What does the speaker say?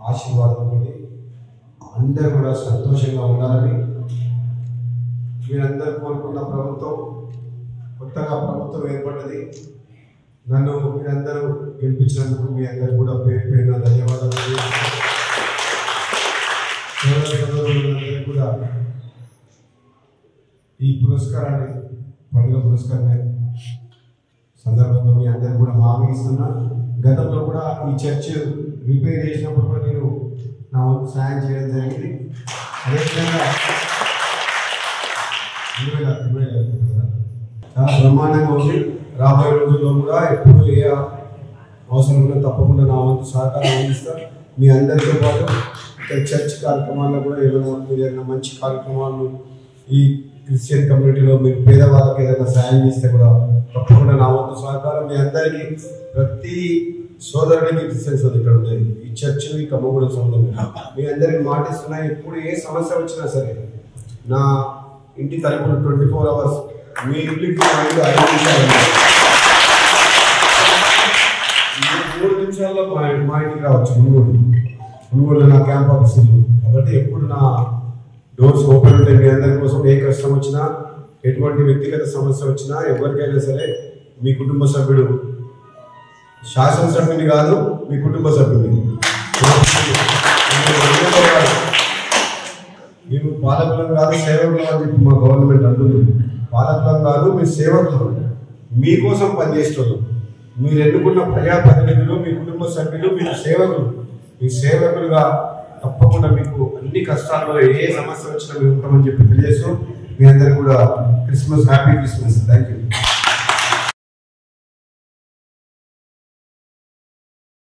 ఆశీర్వాదంతో అందరూ కూడా సంతోషంగా ఉండాలని మీరందరూ కోరుకున్న ప్రభుత్వం కొత్తగా ప్రభుత్వం ఏర్పడ్డది. నన్ను మీరందరూ గెలిపించినందుకు మీ అందరూ కూడా పేరు పేరున ధన్యవాదాలు. సోదరులందరూ కూడా ఈ పురస్కారాన్ని పండుగ పురస్కారాన్ని సందర్భంగా మీ అందరూ కూడా హామీ ఇస్తున్నా. గతంలో కూడా ఈ చర్చ్ రిపేర్ చేసినప్పుడు కూడా నేను నా వంతు సాయం చేయడం జరిగింది. అదేవిధంగా చాలా బ్రహ్మాండంగా ఉంది. రాబోయే రోజుల్లో కూడా ఎప్పుడు ఏ అవసరం ఉన్నా తప్పకుండా నా వంతు సహకారం అందిస్తాను. మీ అందరితో పాటు చర్చ్ కార్యక్రమాల్లో కూడా ఏదైనా మంచి కార్యక్రమాలను ఈ క్రిస్టియన్ కమ్యూనిటీలో మీరు పేదవాళ్ళకి ఏదైనా సాయం చేస్తే కూడా తప్పకుండా నా వంతు సహకారం. మీ అందరికీ ప్రతి సోదరుడికి క్రిస్టియన్స్ ఇక్కడ ఉండేది ఈ చర్చ్ ఈ కమ్మగూడ సోదరులు మీ అందరికి మాటిస్తున్నా. ఎప్పుడు ఏ సమస్య వచ్చినా సరే నా ఇంటి తలుపులు 24 hours మీ ఇంటికి 5 నిమిషాలు 3 నిమిషాల్లో మా ఇంటికి రావచ్చు. మునుగోడులో నా క్యాంప్ ఆఫీస్ కాబట్టి ఎప్పుడు నా డోర్స్ ఓపెన్ ఉంటాయి మీ అందరి కోసం. ఏ కష్టం వచ్చినా ఎటువంటి వ్యక్తిగత సమస్య వచ్చినా ఎవరికైనా సరే మీ కుటుంబ సభ్యుడు శాసనసభ్యుని కాదు మీ కుటుంబ సభ్యుని. మేము పాలకులం కాదు సేవకులం అని చెప్పి మా గవర్నమెంట్ అంటుంది. పాలకులం కాదు మీరు సేవకులు, మీకోసం పనిచేస్తున్నారు. మీరు ఎన్నుకున్న ప్రజాప్రతినిధులు మీ కుటుంబ సభ్యులు మీరు సేవకులు. మీ సేవకులుగా తప్పకుండా మీకు అన్ని కష్టాల్లో ఏ సమస్య వచ్చినా మేము ఉంటామని చెప్పి తెలియజేస్తూ మీ అందరికీ కూడా Christmas happy Christmas. Thank you.